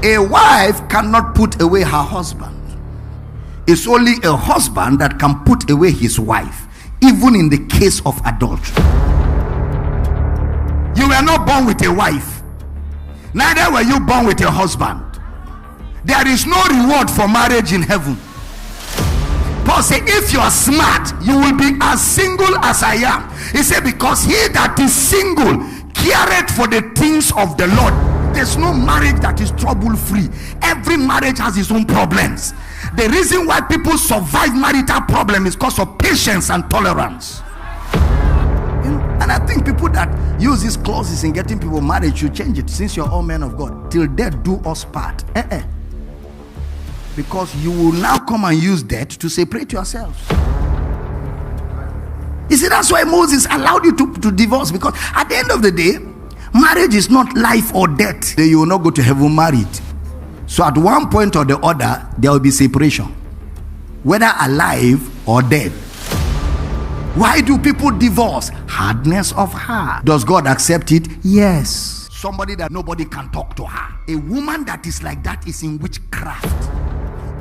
A wife cannot put away her husband. It's only a husband that can put away his wife, even in the case of adultery. You were not born with a wife, neither were you born with a husband. There is no reward for marriage in heaven. Paul said, if you are smart, you will be as single as I am. He said, because he that is single careth for the things of the Lord. There's no marriage that is trouble free. Every marriage has its own problems. The reason why people survive marital problem is because of patience and tolerance. And I think people that use these clauses in getting people married should change it. Since you're all men of God, till death do us part. Because you will now come and use death to separate yourselves. You see, that's why Moses allowed you to divorce, because at the end of the day, marriage is not life or death. You will not go to heaven married. So at one point or the other, there will be separation, whether alive or dead. Why do people divorce? Hardness of heart. Does God accept it? Yes. Somebody that nobody can talk to her. A woman that is like that is in witchcraft.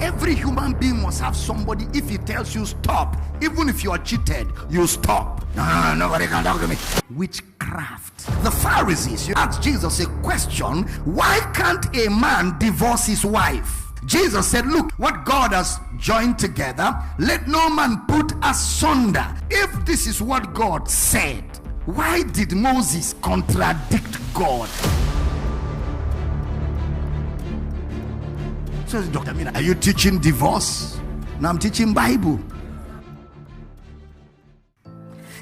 Every human being must have somebody. If he tells you stop, even if you are cheated, you stop. No, nobody can talk to me. Witchcraft. The Pharisees, you asked Jesus a question: why can't a man divorce his wife? Jesus said, look, what God has joined together, let no man put asunder. If this is what God said, why did Moses contradict God? So, Dr. Mina, are you teaching divorce? No, I'm teaching Bible.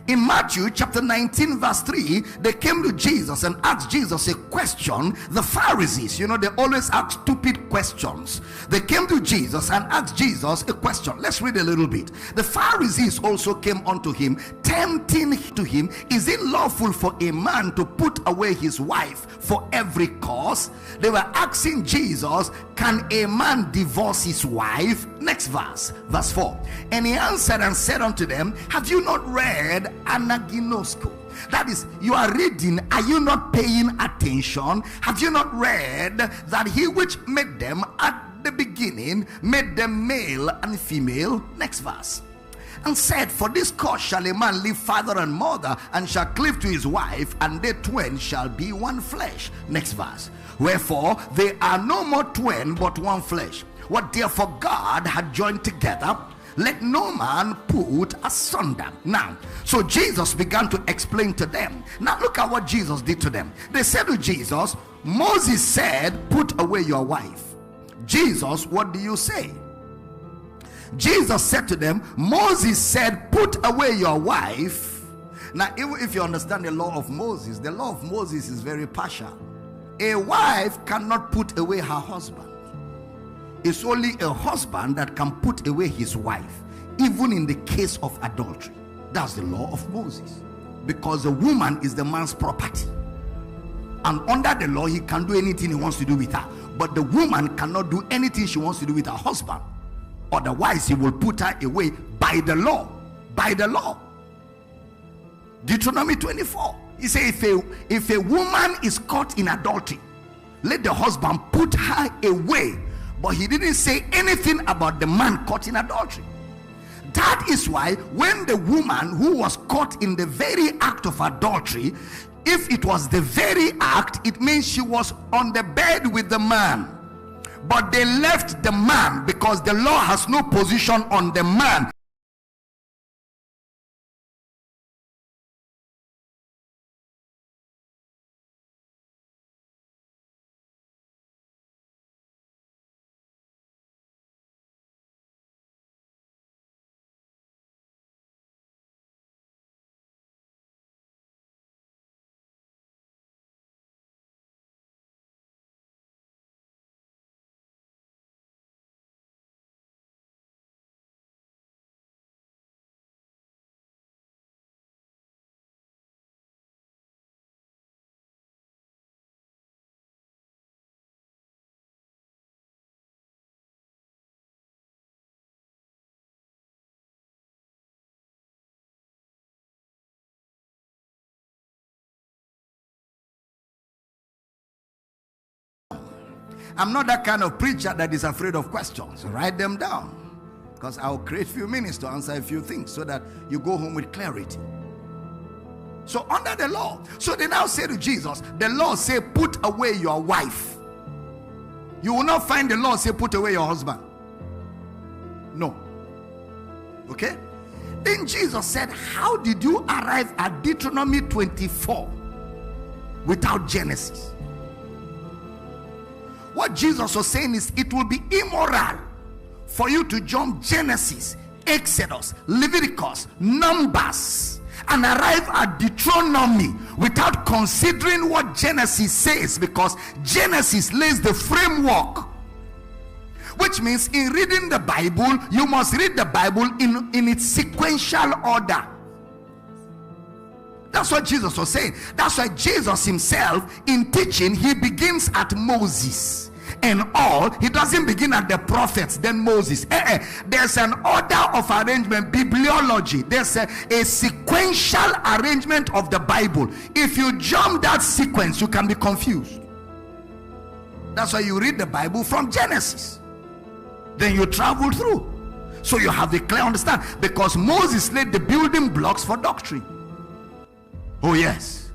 In Matthew chapter 19 verse 3, they came to Jesus and asked Jesus a question. The Pharisees, they always ask stupid questions. They came to Jesus and asked Jesus a question. Let's read a little bit. The Pharisees also came unto him, tempting to him, is it lawful for a man to put away his wife for every cause? They were asking Jesus, can a man divorce his wife? Next verse 4. And he answered and said unto them, have you not read Anaginosko? That is, you are reading, are you not paying attention? Have you not read that he which made them at the beginning made them male and female? Next verse. And said, for this cause shall a man leave father and mother, and shall cleave to his wife, and they twain shall be one flesh. Next verse. Wherefore they are no more twain, but one flesh. What therefore God had joined together, let no man put asunder. Now, so Jesus began to explain to them. Now look at what Jesus did to them. They said to Jesus, Moses said, put away your wife. Jesus, what do you say? Jesus said to them, Moses said, put away your wife. Now, even if you understand the law of Moses is very partial. A wife cannot put away her husband. It's only a husband that can put away his wife, even in the case of adultery. That's the law of Moses, because the woman is the man's property, and under the law he can do anything he wants to do with her, but the woman cannot do anything she wants to do with her husband. Otherwise he will put her away by the law. Deuteronomy 24, he says, if a woman is caught in adultery, let the husband put her away. But he didn't say anything about the man caught in adultery. That is why when the woman who was caught in the very act of adultery, if it was the very act, it means she was on the bed with the man, but they left the man because the law has no position on the man. I'm not that kind of preacher that is afraid of questions. Write them down, because I'll create few minutes to answer a few things so that you go home with clarity. So under the law, so they now say to Jesus, the law say put away your wife. You will not find the law say put away your husband. No. Okay? Then Jesus said, how did you arrive at Deuteronomy 24 without Genesis? What Jesus was saying is, it will be immoral for you to jump Genesis, Exodus, Leviticus, Numbers, and arrive at Deuteronomy without considering what Genesis says, because Genesis lays the framework. Which means in reading the Bible, you must read the Bible in its sequential order. That's what Jesus was saying. That's why Jesus himself, in teaching, he begins at Moses and all. He doesn't begin at the prophets, then Moses. There's an order of arrangement, bibliology. There's a sequential arrangement of the Bible. If you jump that sequence, you can be confused. That's why you read the Bible from Genesis, then you travel through, so you have the clear understanding, because Moses laid the building blocks for doctrine. Oh yes,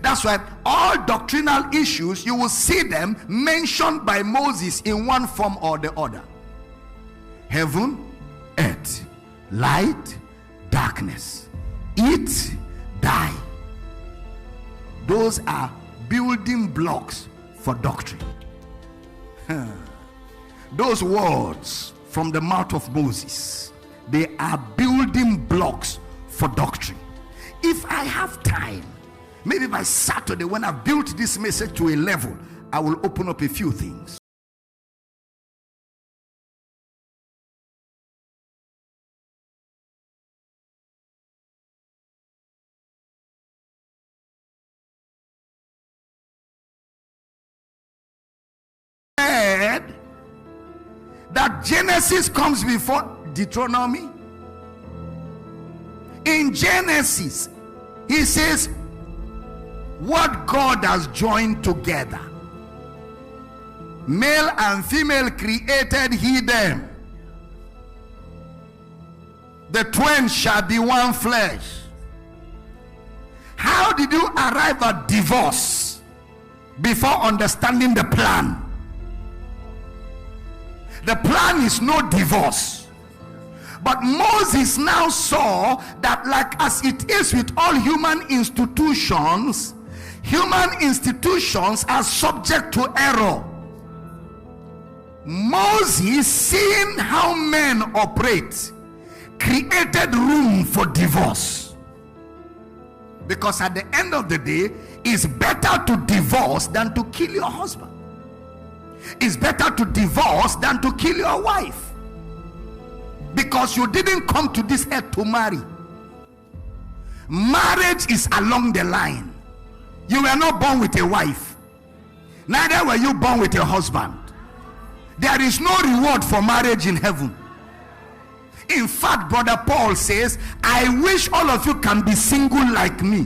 that's why all doctrinal issues, you will see them mentioned by Moses in one form or the other. Heaven, earth, light, darkness, eat, die. Those are building blocks for doctrine. Those words from the mouth of Moses, they are building blocks for doctrine. If I have time, maybe by Saturday, when I've built this message to a level, I will open up a few things. That Genesis comes before Deuteronomy. In Genesis, he says, what God has joined together, male and female created he them. The twain shall be one flesh. How did you arrive at divorce before understanding the plan? The plan is no divorce. But Moses now saw that, like as it is with all human institutions are subject to error. Moses, seeing how men operate, created room for divorce. Because at the end of the day, it's better to divorce than to kill your husband. It's better to divorce than to kill your wife, because you didn't come to this earth to marry. Marriage is along the line. You were not born with a wife, neither were you born with a husband. There is no reward for marriage in heaven. In fact, Brother Paul says, I wish all of you can be single like me.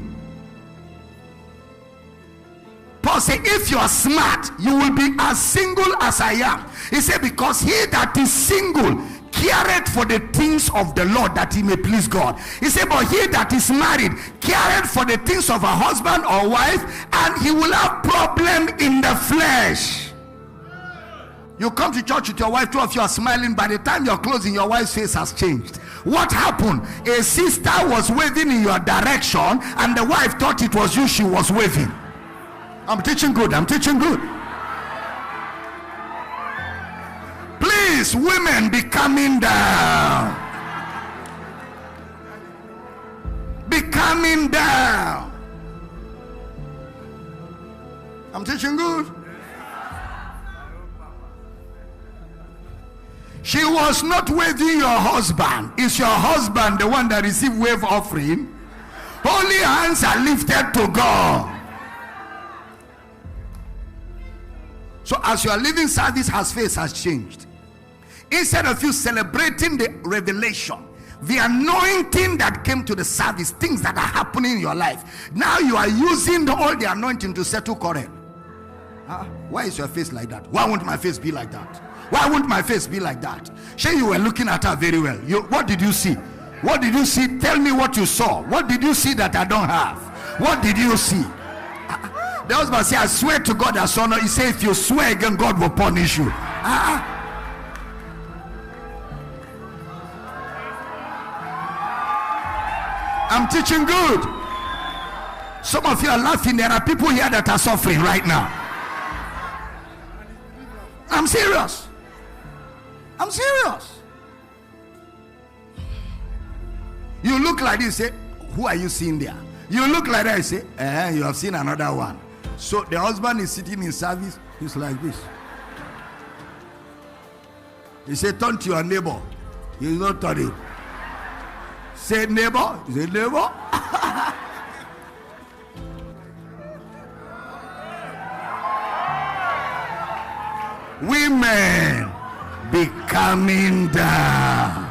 Paul said, if you are smart, you will be as single as I am. He said, because he that is single careth for the things of the Lord, that he may please God. He said, but he that is married careth for the things of a husband or wife, and he will have problem in the flesh. You come to church with your wife, two of you are smiling. By the time you're closing, your wife's face has changed. What happened? A sister was waving in your direction, and the wife thought it was you she was waving. I'm teaching good. I'm teaching good. Please, women, be coming down. Be coming down. I'm teaching good. She was not waving your husband. Is your husband the one that received wave offering? Holy hands are lifted to God. So as you are leaving service, her face has changed. Instead of you celebrating the revelation, the anointing that came to the service, things that are happening in your life, now you are using all the anointing to settle quarrel. Why is your face like that? Why won't my face be like that? Why won't my face be like that? Sure, you were looking at her very well. What did you see? What did you see? Tell me what you saw. What did you see that I don't have? What did you see? The husband said, I swear to God, I saw no. He said, if you swear again, God will punish you. I'm teaching good. Some of you are laughing. There are people here that are suffering right now. I'm serious. I'm serious. You look like this, say, who are you seeing there? You look like that, you say, you have seen another one. So the husband is sitting in service, he's like this. He said, turn to your neighbor. He's not turning. Say neighbor. He said, neighbor. Women be coming down.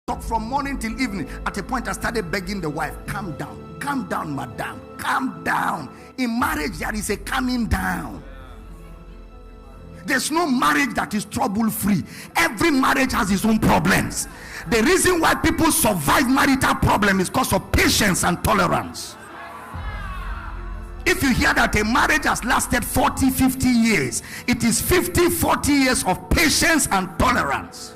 talk from morning till evening. At a point, I started begging the wife, calm down, madam, calm down. In marriage, there is a calming down. There's no marriage that is trouble-free. Every marriage has its own problems. The reason why people survive marital problem is because of patience and tolerance. If you hear that a marriage has lasted 40, 50 years, it is 50, 40 years of patience and tolerance.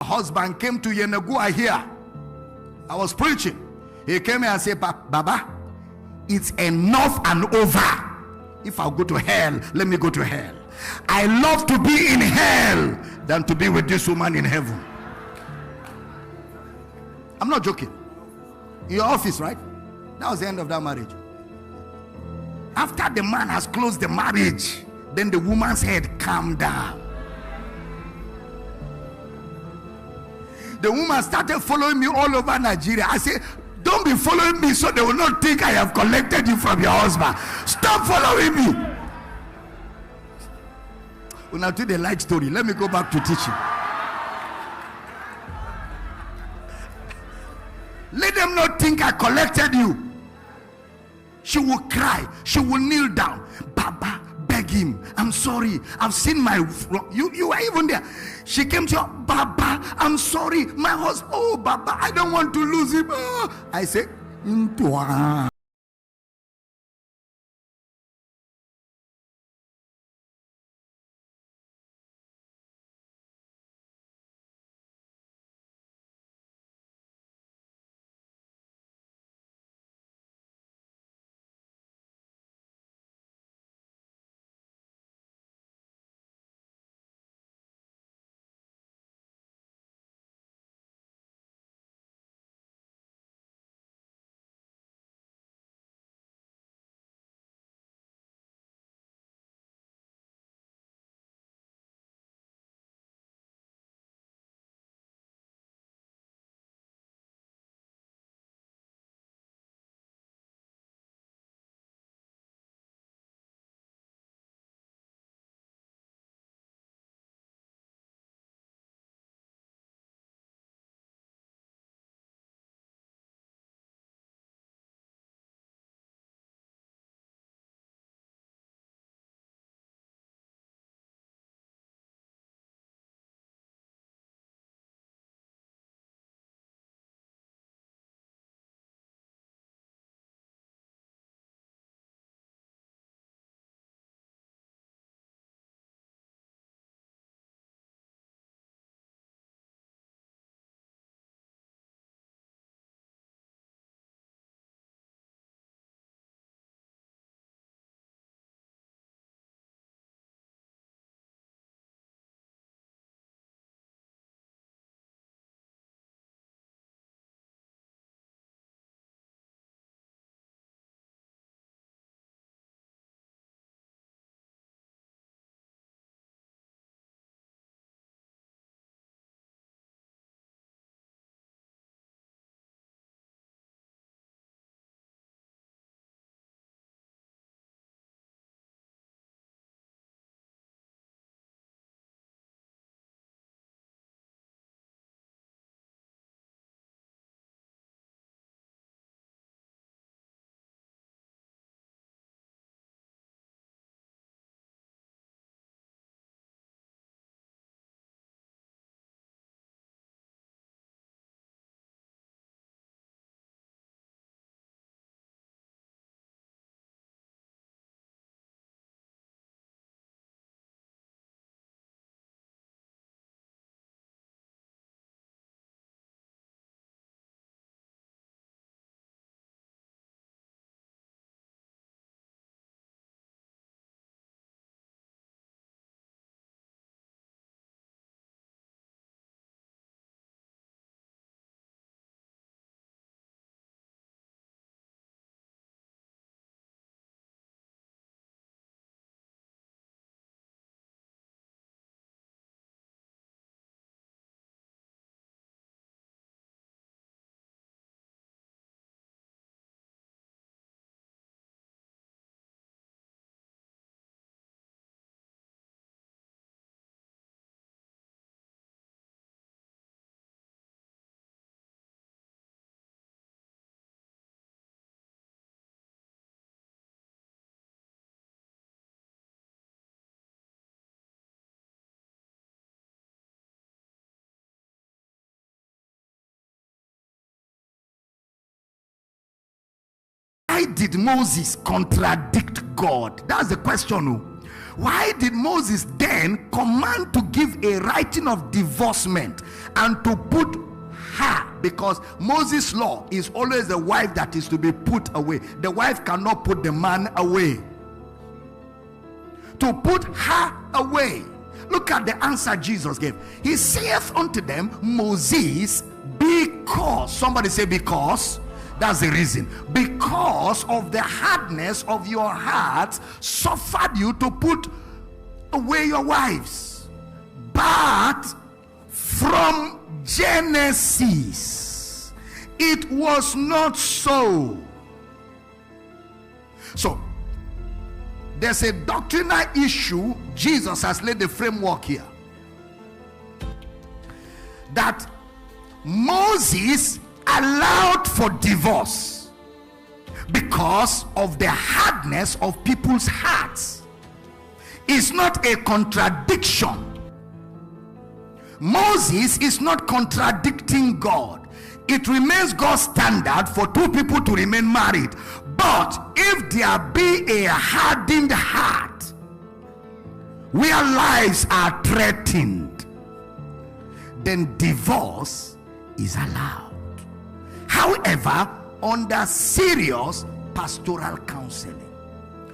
Husband came to Yenagua here. I was preaching. He came here and said, Baba, it's enough and over. If I go to hell, let me go to hell. I love to be in hell than to be with this woman in heaven. I'm not joking. In your office, right? That was the end of that marriage. After the man has closed the marriage, then the woman's head calmed down. The woman started following me all over Nigeria. I said, don't be following me so they will not think I have collected you from your husband. Stop following me. Well, now to the light story. Let me go back to teaching. Let them not think I collected you. She will cry. She will kneel down. Baba, beg him. I'm sorry. I've seen my... You were even there. She came to her. Baba, I'm sorry. My husband. Oh, Baba, I don't want to lose him. Oh. I said, did Moses contradict God? That's the question. Why did Moses then command to give a writing of divorcement and to put her? Because Moses' law is always the wife that is to be put away. The wife cannot put the man away. To put her away. Look at the answer Jesus gave. He saith unto them, Moses, because, somebody say because. That's the reason. Because of the hardness of your hearts suffered you to put away your wives. But from Genesis, it was not so. So, there's a doctrinal issue. Jesus has laid the framework here. That Moses allowed for divorce because of the hardness of people's hearts. It's not a contradiction. Moses is not contradicting God. It remains God's standard for two people to remain married. But if there be a hardened heart where lives are threatened, then divorce is allowed. However, under serious pastoral counseling.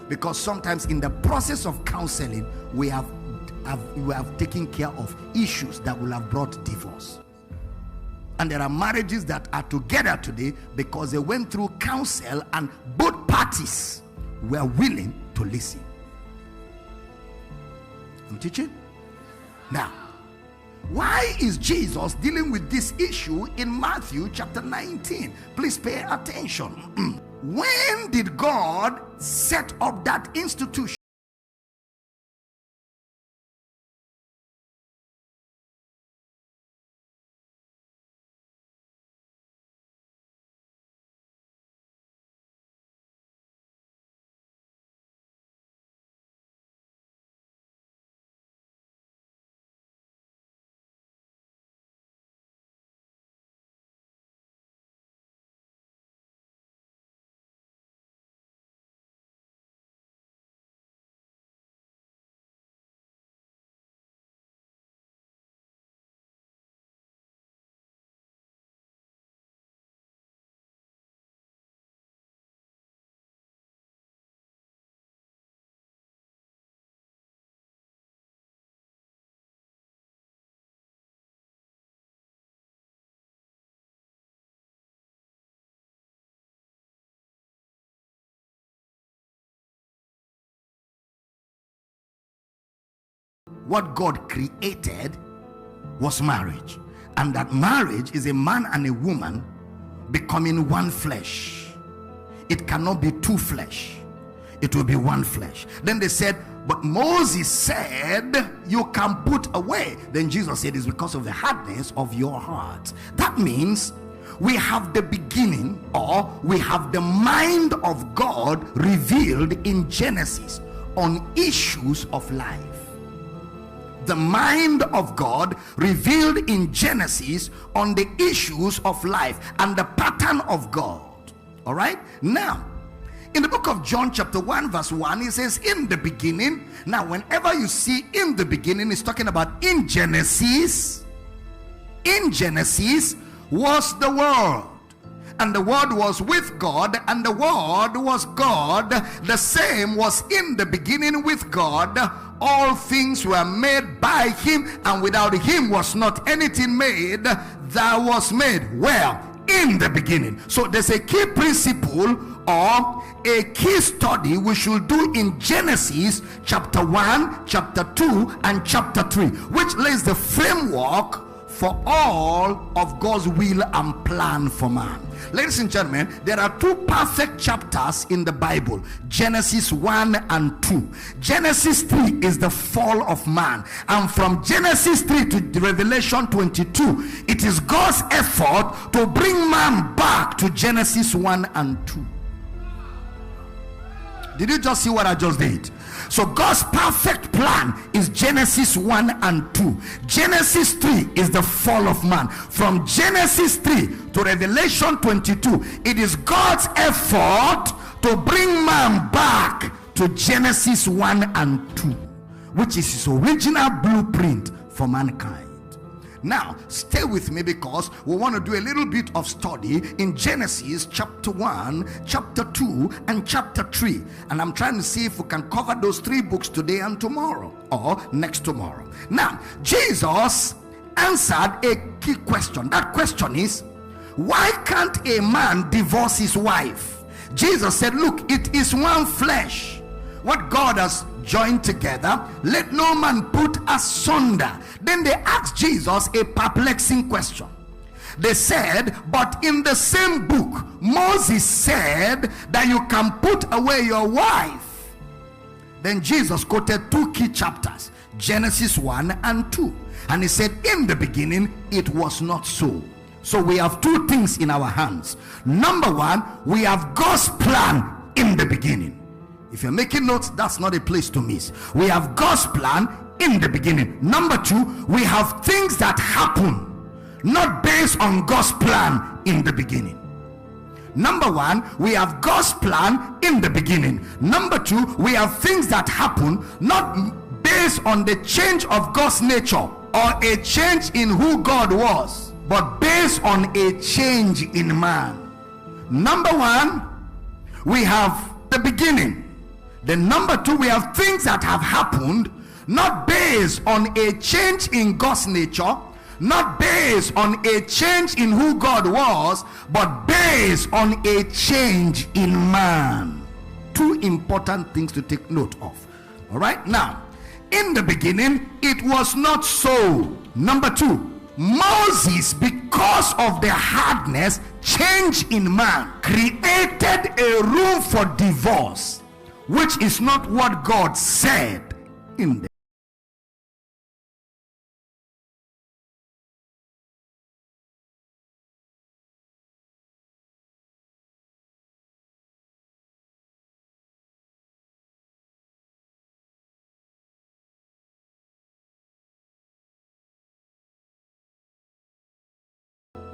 Because sometimes in the process of counseling, we have taken care of issues that will have brought divorce. And there are marriages that are together today because they went through counsel and both parties were willing to listen. I'm teaching? Now, why is Jesus dealing with this issue in Matthew chapter 19? Please pay attention. When did God set up that institution? What God created was marriage, and that marriage is a man and a woman becoming one flesh. It cannot be two flesh, it will be one flesh. Then they said, but Moses said you can put away. Then Jesus said it's because of the hardness of your heart. That means we have the beginning, or we have the mind of God revealed in Genesis on issues of life. The mind of God revealed in Genesis on the issues of life and the pattern of God. All right, now in the book of John chapter 1 verse 1, it says in the beginning. Now whenever you see in the beginning, it's talking about in Genesis. In Genesis was the Word, and the Word was with God, and the Word was God. The same was in the beginning with God. All things were made by him, and without him was not anything made that was made. Well, in the beginning. So there's a key principle or a key study we should do in Genesis chapter 1, chapter 2, and chapter 3, which lays the framework for all of God's will and plan for man. Ladies and gentlemen, there are two perfect chapters in the Bible, Genesis 1 and 2. Genesis 3 is the fall of man, and from Genesis 3 to Revelation 22, it is God's effort to bring man back to Genesis 1 and 2. Did you just see what I just did? So God's perfect plan is Genesis 1 and 2. Genesis 3 is the fall of man. From Genesis 3 to Revelation 22, it is God's effort to bring man back to Genesis 1 and 2, which is his original blueprint for mankind. Now, stay with me because we want to do a little bit of study in Genesis chapter 1, chapter 2, and chapter 3. And I'm trying to see if we can cover those 3 books today and tomorrow, or next tomorrow. Now, Jesus answered a key question. That question is, why can't a man divorce his wife? Jesus said, look, it is one flesh. What God has joined together, let no man put asunder. Then they asked Jesus a perplexing question. They said, but in the same book, Moses said that you can put away your wife. Then Jesus quoted 2 key chapters, Genesis 1 and 2. And he said, in the beginning, it was not so. So we have 2 things in our hands. Number 1, we have God's plan in the beginning. If you're making notes, that's not a place to miss. We have God's plan in the beginning. Number 2, we have things that happen not based on God's plan in the beginning. Number 1, we have God's plan in the beginning. Number 2, we have things that happen not based on the change of God's nature or a change in who God was, but based on a change in man. Number 1, we have the beginning. Then number 2, we have things that have happened not based on a change in God's nature, not based on a change in who God was, but based on a change in man. 2 important things to take note of. All right, now, in the beginning, it was not so. Number 2, Moses, because of the hardness, change in man, created a room for divorce, which is not what God said in the